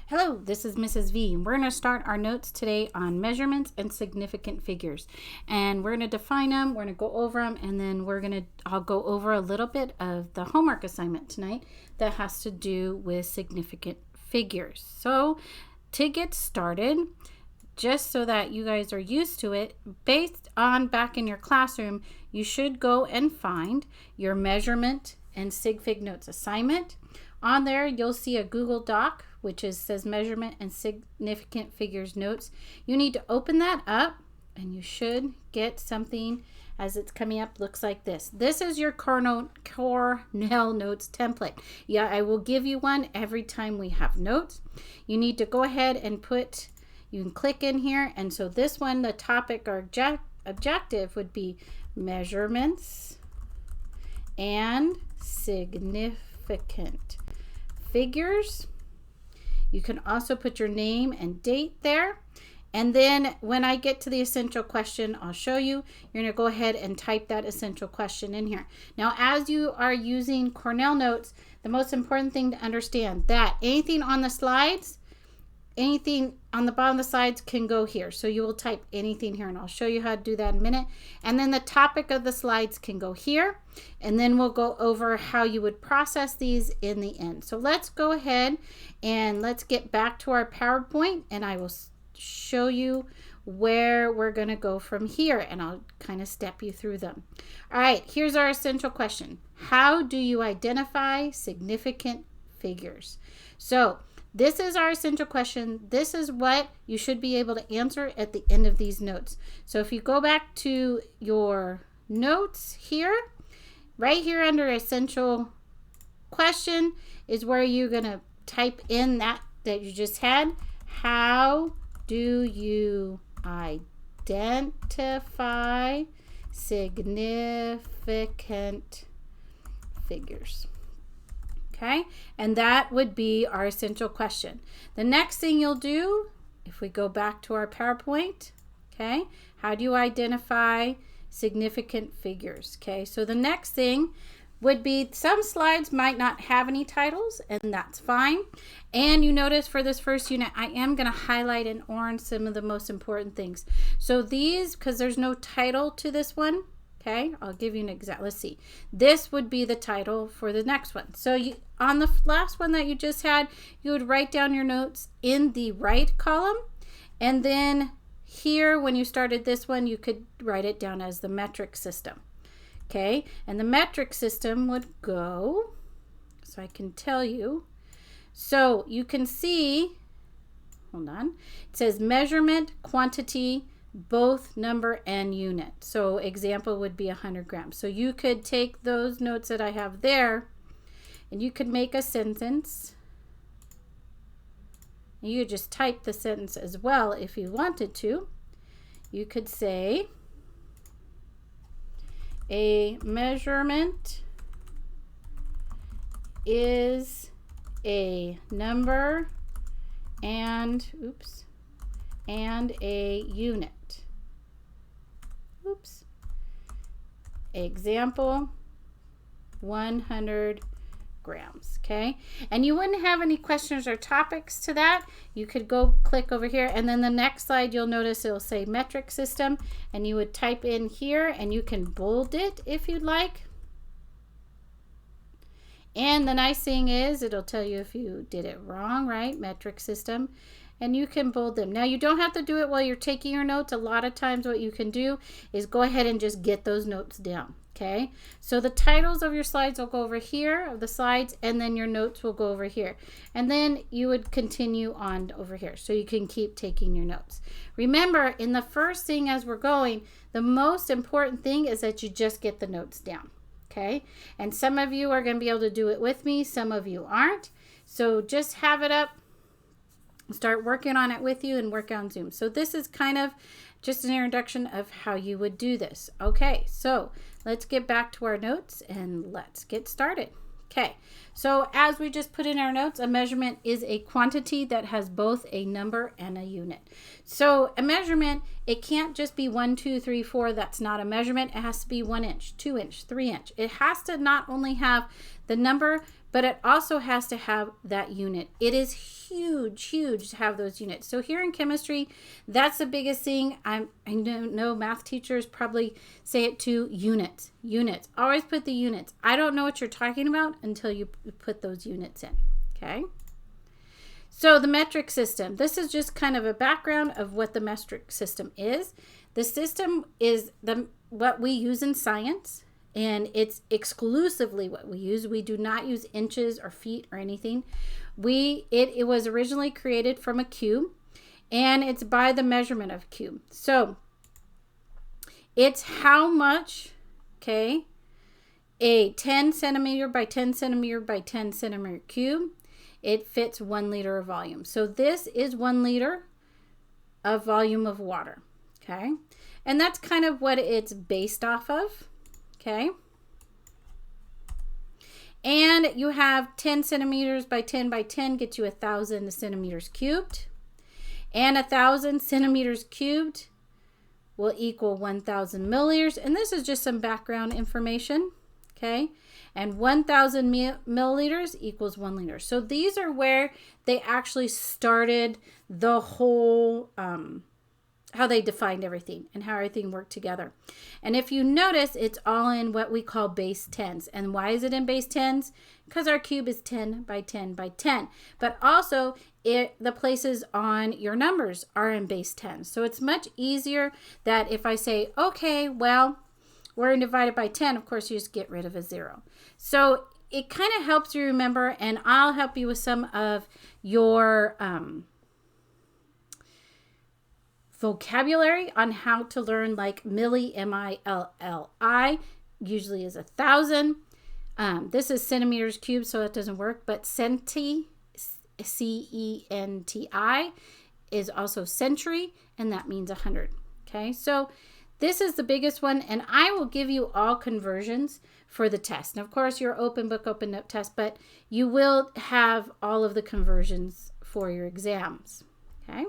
Hello, this is Mrs. V. We're going to start our notes today on measurements and significant figures. And we're going to define them, we're going to go over them, and then I'll go over a little bit of the homework assignment tonight that has to do with significant figures. So to get started, just so that you guys are used to it, based on back in your classroom, you should go and find your measurement and Sig Fig notes assignment. On there, you'll see a Google Doc, which says measurement and significant figures notes. You need to open that up, and you should get something as it's coming up. Looks like this. This is your Cornell notes template. Yeah, I will give you one every time we have notes. You need to go ahead and you can click in here, and so this one, the topic or objective would be measurements and significant figures. You can also put your name and date there. And then when I get to the essential question, I'll show you. You're going to go ahead and type that essential question in here. Now, as you are using Cornell Notes, the most important thing to understand that anything on the slides, anything on the bottom of the slides can go here. So you will type anything here, and I'll show you how to do that in a minute. And then the topic of the slides can go here, and then we'll go over how you would process these in the end. So let's go ahead and let's get back to our PowerPoint, and I will show you where we're going to go from here, and I'll kind of step you through them. All right, here's our essential question. How do you identify significant figures? So this is our essential question. This is what you should be able to answer at the end of these notes. So if you go back to your notes here, right here under essential question is where you're going to type in that you just had. How do you identify significant figures? Okay, and that would be our essential question. The next thing you'll do, if we go back to our PowerPoint, okay, how do you identify significant figures? Okay, so the next thing would be some slides might not have any titles, and that's fine. And you notice for this first unit, I am going to highlight in orange some of the most important things. So these, because there's no title to this one, okay, I'll give you an example. Let's see. This would be the title for the next one. So on the last one that you just had, you would write down your notes in the right column. And then here, when you started this one, you could write it down as the metric system. Okay, and the metric system would go, so I can tell you. So you can see, hold on, it says measurement, quantity, both number and unit. So example would be 100 grams. So you could take those notes that I have there, and you could make a sentence. You could just type the sentence as well if you wanted to. You could say, a measurement is a number and a unit. Example, 100 grams. Okay, and you wouldn't have any questions or topics to that. You could go click over here, and then the next slide you'll notice it'll say metric system, and you would type in here, and you can bold it if you'd like. And the nice thing is it'll tell you if you did it wrong, right? Metric system. And you can bold them. Now you don't have to do it while you're taking your notes. A lot of times what you can do is go ahead and just get those notes down. Okay, so the titles of your slides will go over here, of the slides, and then your notes will go over here. And then you would continue on over here, so you can keep taking your notes. Remember, in the first thing as we're going, the most important thing is that you just get the notes down. Okay, and some of you are going to be able to do it with me, some of you aren't. So just have it up, start working on it with you, and work on Zoom. So this is kind of just an introduction of how you would do this. Okay, so let's get back to our notes and let's get started. Okay, so as we just put in our notes, a measurement is a quantity that has both a number and a unit. So a measurement, it can't just be 1, 2, 3, 4. That's not a measurement. It has to be 1 inch, 2 inch, 3 inch. It has to not only have the number, but it also has to have that unit. It is huge to have those units. So here in chemistry, that's the biggest thing. I know math teachers probably say it too. Units. Always put the units. I don't know what you're talking about until you put those units in. Okay. So the metric system, this is just kind of a background of what the metric system is. The system is what we use in science, and it's exclusively what we use. We do not use inches or feet or anything. It was originally created from a cube, and it's by the measurement of a cube. So it's how much, okay, a 10 centimeter by 10 centimeter by 10 centimeter cube, it fits 1 liter of volume. So this is 1 liter of volume of water, okay? And that's kind of what it's based off of, okay? And you have 10 centimeters by 10 by 10 gets you 1,000 centimeters cubed. And 1,000 centimeters cubed will equal 1,000 milliliters. And this is just some background information, okay? And 1,000 milliliters equals 1 liter. So these are where they actually started the whole, how they defined everything and how everything worked together. And if you notice, it's all in what we call base tens. And why is it in base tens? Because our cube is 10 by 10 by 10. But also, the places on your numbers are in base tens. So it's much easier that if I say, okay, well, we're going to divide it by 10, of course, you just get rid of a 0. So it kind of helps you remember, and I'll help you with some of your vocabulary on how to learn, like milli, M-I-L-L-I, usually is 1,000. This is centimeters cubed, so that doesn't work, but centi, C-E-N-T-I, is also century, and that means 100. Okay, so this is the biggest one, and I will give you all conversions for the test. And of course, your open book, open note test, but you will have all of the conversions for your exams. Okay.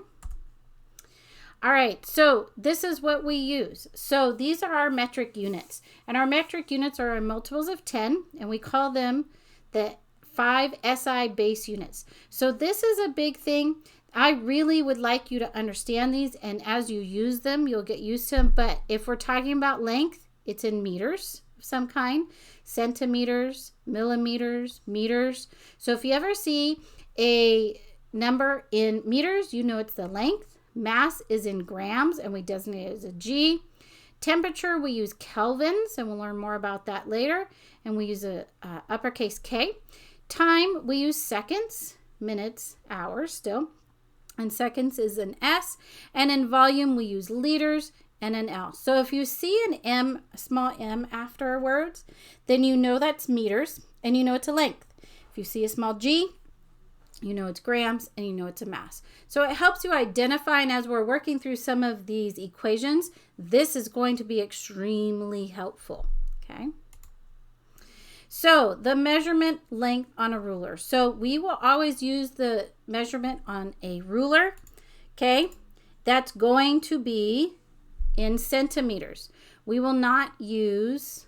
All right, so this is what we use. So these are our metric units, and our metric units are in multiples of 10, and we call them the 5 SI base units. So this is a big thing. I really would like you to understand these, and as you use them, you'll get used to them. But if we're talking about length, it's in meters of some kind, centimeters, millimeters, meters. So if you ever see a number in meters, you know it's the length. Mass is in grams, and we designate it as a G. Temperature, we use kelvins, and we'll learn more about that later. And we use a uppercase K. Time, we use seconds, minutes, hours still. And seconds is an S. And in volume, we use liters and an L. So if you see an M, a small m afterwards, then you know that's meters, and you know it's a length. If you see a small g, you know it's grams, and you know it's a mass. So it helps you identify, and as we're working through some of these equations, this is going to be extremely helpful, okay? So the measurement length on a ruler. So we will always use the measurement on a ruler, okay? That's going to be in centimeters. We will not use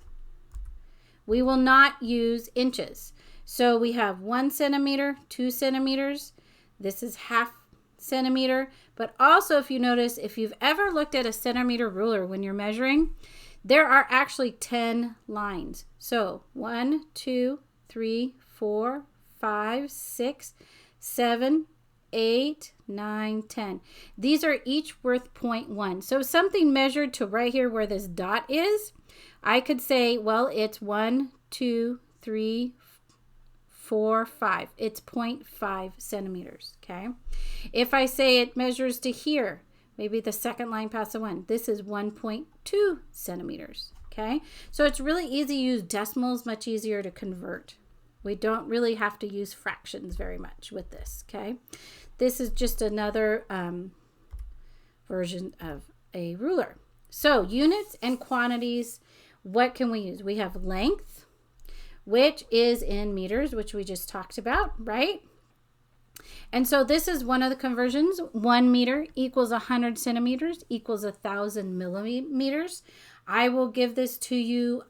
inches. So we have 1 centimeter, 2 centimeters. This is half centimeter. But also, if you notice, if you've ever looked at a centimeter ruler when you're measuring, there are actually 10 lines. So 1, 2, 3, 4, 5, 6, 7, 8, 9, 10. These are each worth 0.1. So something measured to right here where this dot is, I could say, well, it's 1, 2, 3, 4, 5. It's 0.5 centimeters, okay? If I say it measures to here, maybe the second line past the 1, this is 1.2 centimeters, okay? So it's really easy to use decimals, much easier to convert. We don't really have to use fractions very much with this, okay? This is just another version of a ruler. So units and quantities, what can we use? We have length, which is in meters, which we just talked about, right? And so this is one of the conversions. 1 meter equals 100 centimeters equals 1,000 millimeters. I will give this to you.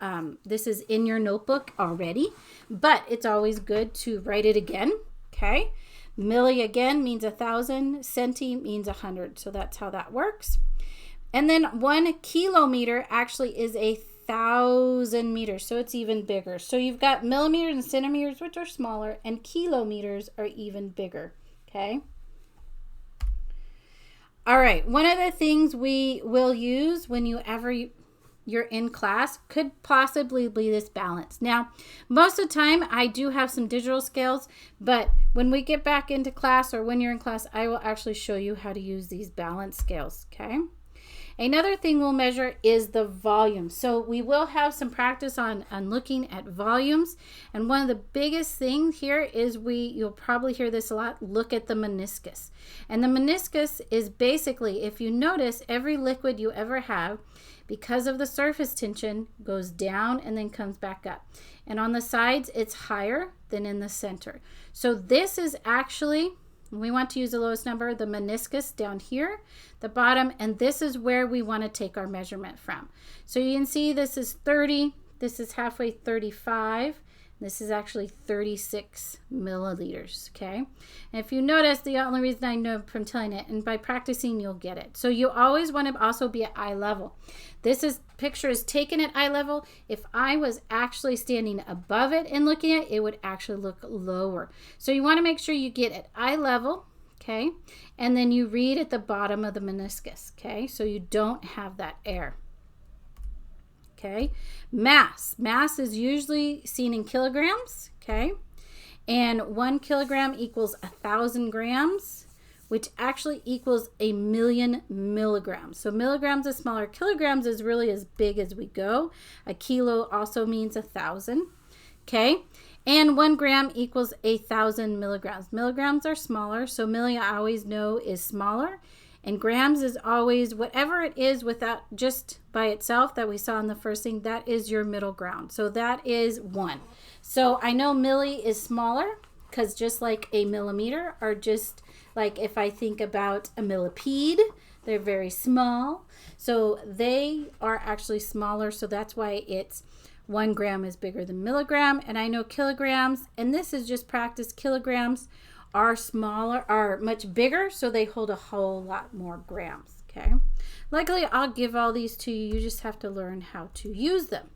This is in your notebook already, but it's always good to write it again. Okay. Milli again means 1,000. Centi means 100. So that's how that works. And then 1 kilometer actually is 1,000 meters. So it's even bigger. So you've got millimeters and centimeters, which are smaller, and kilometers are even bigger. Okay. All right. One of the things we will use when you're in class could possibly be this balance. Now, most of the time I do have some digital scales, but when we get back into class or when you're in class, I will actually show you how to use these balance scales, okay? Another thing we'll measure is the volume. So we will have some practice on looking at volumes. And one of the biggest things here is you'll probably hear this a lot, look at the meniscus. And the meniscus is basically, if you notice, every liquid you ever have, because of the surface tension, goes down and then comes back up. And on the sides, it's higher than in the center. So this is actually, we want to use the lowest number, the meniscus down here, the bottom, and this is where we want to take our measurement from. So you can see this is 30, this is halfway 35, this is actually 36 milliliters, okay? And if you notice, the only reason I know from telling it, and by practicing, you'll get it. So you always want to also be at eye level. Picture is taken at eye level. If I was actually standing above it and looking at it, it would actually look lower. So you want to make sure you get at eye level, okay? And then you read at the bottom of the meniscus, okay? So you don't have that air. Okay, mass is usually seen in kilograms, okay, and 1 kilogram equals 1,000 grams, which actually equals 1,000,000 milligrams. So milligrams is smaller, kilograms is really as big as we go. A kilo also means 1,000, okay, and 1 gram equals 1,000 milligrams. Milligrams are smaller, so milli I always know is smaller. And grams is always whatever it is without just by itself that we saw in the first thing, that is your middle ground. So that is 1. So I know milli is smaller because just like a millimeter, or just like if I think about a millipede, they're very small. So they are actually smaller. So that's why it's 1 gram is bigger than milligram. And I know kilograms, and this is just practice, kilograms are smaller, are much bigger, so they hold a whole lot more grams, okay? Luckily, I'll give all these to you. You just have to learn how to use them.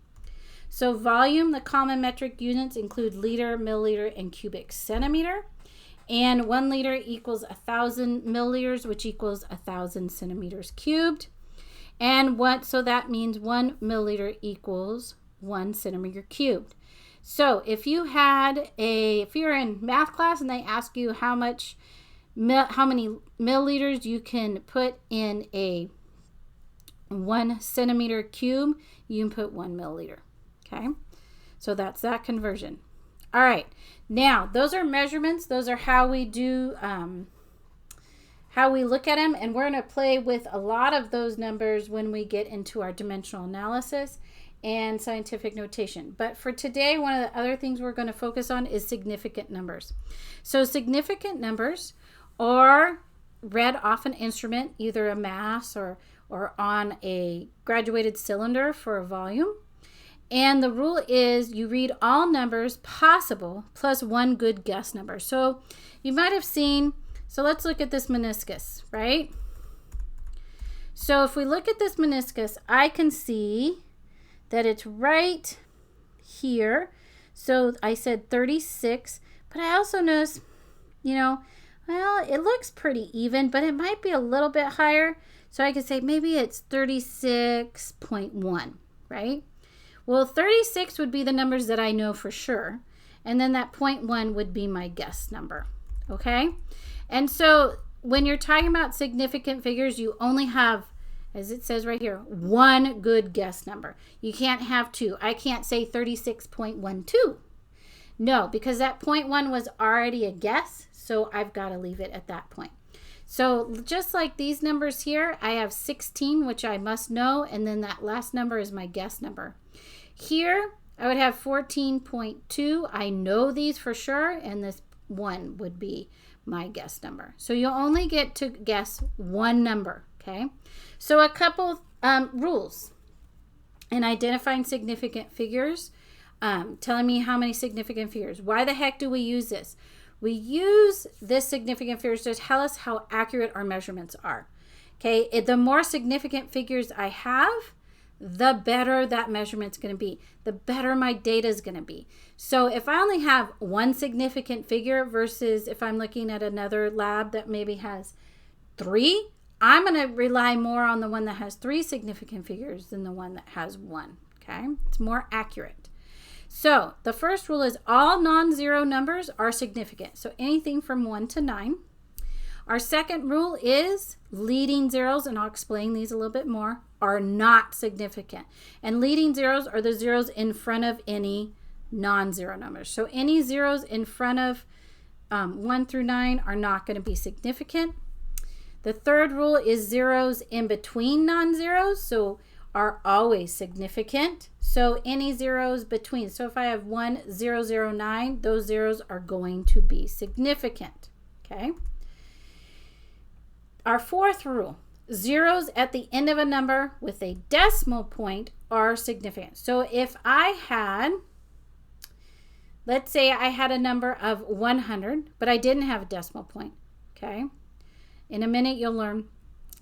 So volume, the common metric units include liter, milliliter, and cubic centimeter. And 1 liter equals 1,000 milliliters, which equals 1,000 centimeters cubed. And so that means 1 milliliter equals 1 centimeter cubed. So if you're in math class and they ask you how many milliliters you can put in a 1 centimeter cube, you can put 1 milliliter. Okay, so that's that conversion. All right, now those are measurements. Those are how we do, how we look at them, and we're going to play with a lot of those numbers when we get into our dimensional analysis and scientific notation. But for today, one of the other things we're going to focus on is significant numbers. So significant numbers are read off an instrument, either a mass or on a graduated cylinder for a volume. And the rule is you read all numbers possible plus 1 good guess number. So you might have seen, so let's look at this meniscus, right? So if we look at this meniscus, I can see that it's right here. So I said 36, but I also noticed, well, it looks pretty even, but it might be a little bit higher. So I could say maybe it's 36.1, right? Well, 36 would be the numbers that I know for sure. And then that 0.1 would be my guess number, okay? And so when you're talking about significant figures, you only have, as it says right here, 1 good guess number. You can't have 2. I can't say 36.12. No, because that 0.1 was already a guess, so I've got to leave it at that point. So just like these numbers here, I have 16, which I must know, and then that last number is my guess number. Here, I would have 14.2. I know these for sure, and this 1 would be my guess number. So you'll only get to guess 1 number, okay? So a couple rules. and identifying significant figures, telling me how many significant figures. Why the heck do we use this? We use this significant figures to tell us how accurate our measurements are. Okay, the more significant figures I have, the better that measurement's going to be, the better my data is going to be. So if I only have one significant figure versus if I'm looking at another lab that maybe has 3, I'm going to rely more on the one that has 3 significant figures than the one that has 1. Okay, it's more accurate. So the first rule is all non-zero numbers are significant. So anything from 1 to 9. Our second rule is leading zeros, and I'll explain these a little bit more, are not significant. And leading zeros are the zeros in front of any non-zero numbers. So any zeros in front of 1 through 9 are not going to be significant. The third rule is zeros in between non-zeros, so are always significant. So any zeros between, so if I have 1, 0, 0, 9, those zeros are going to be significant. Okay. Our fourth rule, zeros at the end of a number with a decimal point are significant. So if I had, let's say I had a number of 100, but I didn't have a decimal point, okay? In a minute, you'll learn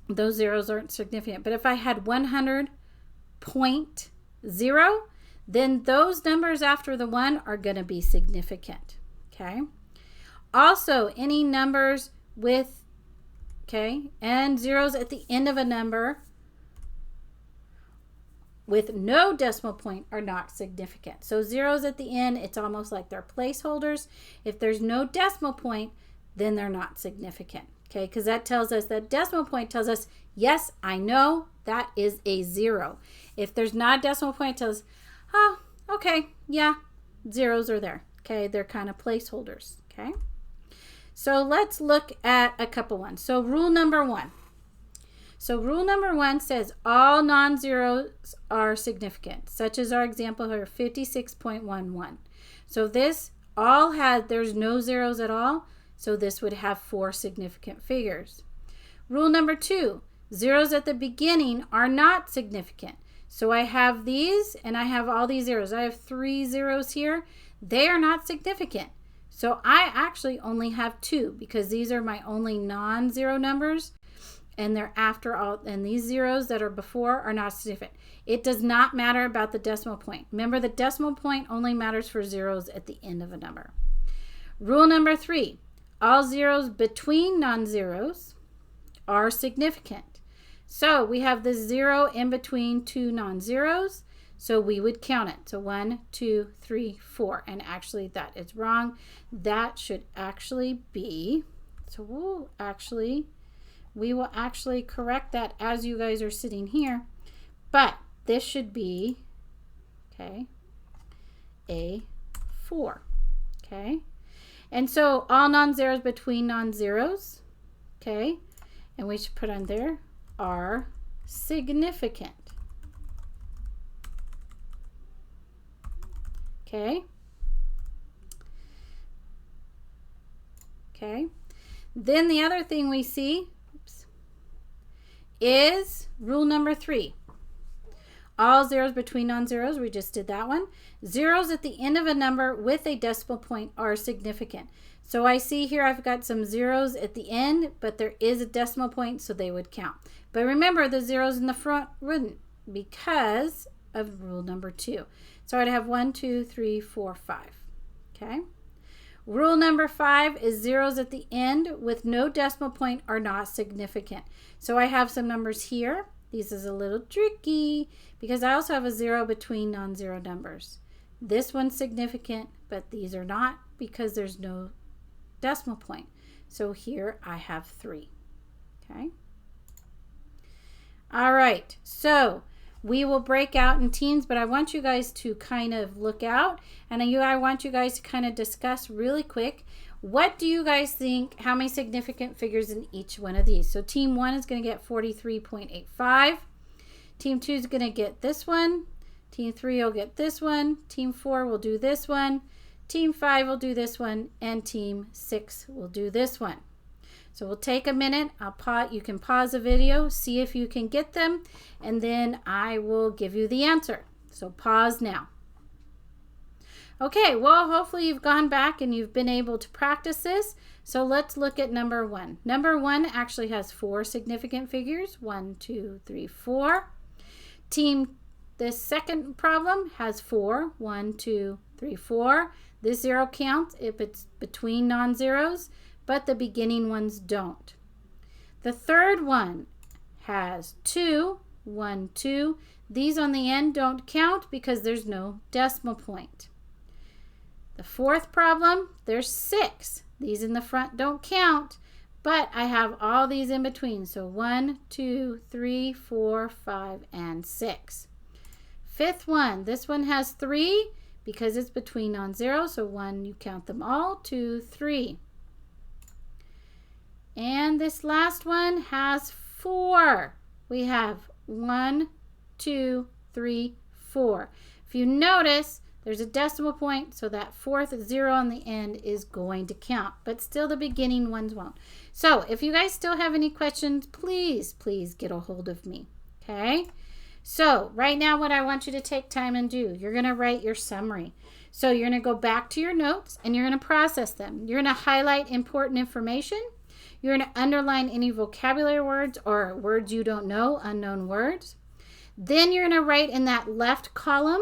those zeros aren't significant. But if I had 100.0, then those numbers after the 1 are going to be significant, okay? Also, any numbers with and zeros at the end of a number with no decimal point are not significant. So zeros at the end, it's almost like they're placeholders. If there's no decimal point, then they're not significant. Okay, because that tells us, that decimal point tells us, yes, I know that is a 0. If there's not a decimal point, it tells us, oh, okay, yeah, zeros are there. Okay, they're kind of placeholders. Okay. So let's look at a couple ones. So rule number 1. So rule number 1 says all non-zeros are significant, such as our example here, 56.11. So this all had, there's no zeros at all, so this would have 4 significant figures. Rule number 2, zeros at the beginning are not significant. So I have these and I have all these zeros. I have 3 zeros here. They are not significant. So I actually only have 2 because these are my only non-zero numbers, and they're after all, and these zeros that are before are not significant. It does not matter about the decimal point. Remember, the decimal point only matters for zeros at the end of a number. Rule number 3, all zeros between non-zeros are significant. So we have the 0 in between 2 non-zeros. So we would count it. So 1, 2, 3, 4. And actually that is wrong. That should actually be, so we will actually correct that as you guys are sitting here. But this should be, okay, a 4. Okay. And so all non-zeros between non-zeros, okay, and we should put on there, are significant. Okay. Okay. Then the other thing we see is rule number 3. All zeros between non-zeros, we just did that one. Zeros at the end of a number with a decimal point are significant. So I see here I've got some zeros at the end, but there is a decimal point, so they would count. But remember, the zeros in the front wouldn't because of rule number 2. So I'd have 1, 2, 3, 4, 5. Okay. Rule number 5 is zeros at the end with no decimal point are not significant. So I have some numbers here. This is a little tricky because I also have a 0 between non-zero numbers. This one's significant, but these are not because there's no decimal point. So here I have 3. Okay. All right. So we will break out in teams, but I want you guys to kind of look out, and I want you guys to kind of discuss really quick, what do you guys think, how many significant figures in each one of these? So team 1 is going to get 43.85. Team 2 is going to get this one. Team 3 will get this one. Team 4 will do this one. Team 5 will do this one. And Team 6 will do this one. So we'll take a minute. You can pause the video, see if you can get them, and then I will give you the answer. So pause now. Okay, well, hopefully you've gone back and you've been able to practice this. So let's look at number 1. Number 1 actually has 4 significant figures. 1, 2, 3, 4. This second problem has 4. 1, 2, 3, 4. This zero counts if it's between non-zeros, but the beginning ones don't. The third one has 2. 1, 2. These on the end don't count because there's no decimal point. The fourth problem, there's 6. These in the front don't count, but I have all these in between. So 1, 2, 3, 4, 5, and 6. Fifth one, this one has 3 because it's between non-zero. So 1, you count them all. 2, 3. And this last one has 4. We have 1, 2, 3, 4. If you notice, there's a decimal point, so that fourth 0 on the end is going to count, but still the beginning ones won't. So if you guys still have any questions, please get a hold of me, okay? So right now what I want you to take time and do, you're going to write your summary. So you're going to go back to your notes and you're going to process them. You're going to highlight important information. You're going to underline any vocabulary words or words you don't know, unknown words. Then you're going to write in that left column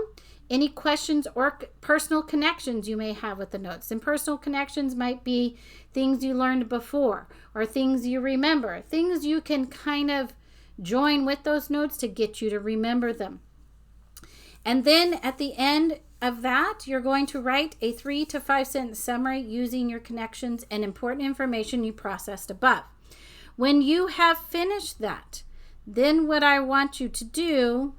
any questions or personal connections you may have with the notes. And personal connections might be things you learned before or things you remember, things you can kind of join with those notes to get you to remember them. And then at the end of that, you're going to write a 3 to 5 sentence summary using your connections and important information you processed above. When you have finished that, then what I want you to do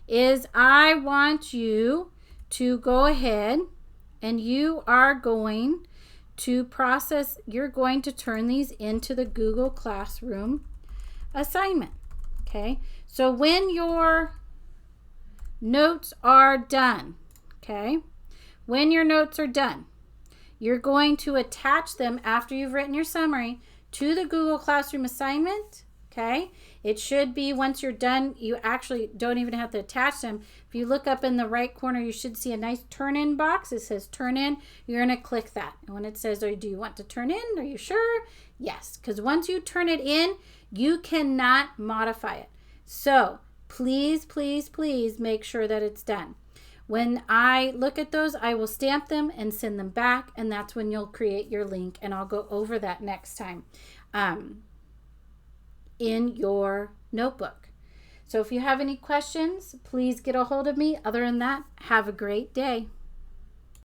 is I want you to go ahead and you are going to process, you're going to turn these into the Google Classroom assignment, okay? So when your notes are done, okay, when your notes are done, you're going to attach them after you've written your summary to the Google Classroom assignment, okay? It should be once you're done, you actually don't even have to attach them. If you look up in the right corner, you should see a nice turn in box. It says turn in. You're going to click that. And when it says, do you want to turn in? Are you sure? Yes, because once you turn it in, you cannot modify it. So please make sure that it's done. When I look at those, I will stamp them and send them back, and that's when you'll create your link, and I'll go over that next time in your notebook. So if you have any questions, please get a hold of me. Other than that, have a great day.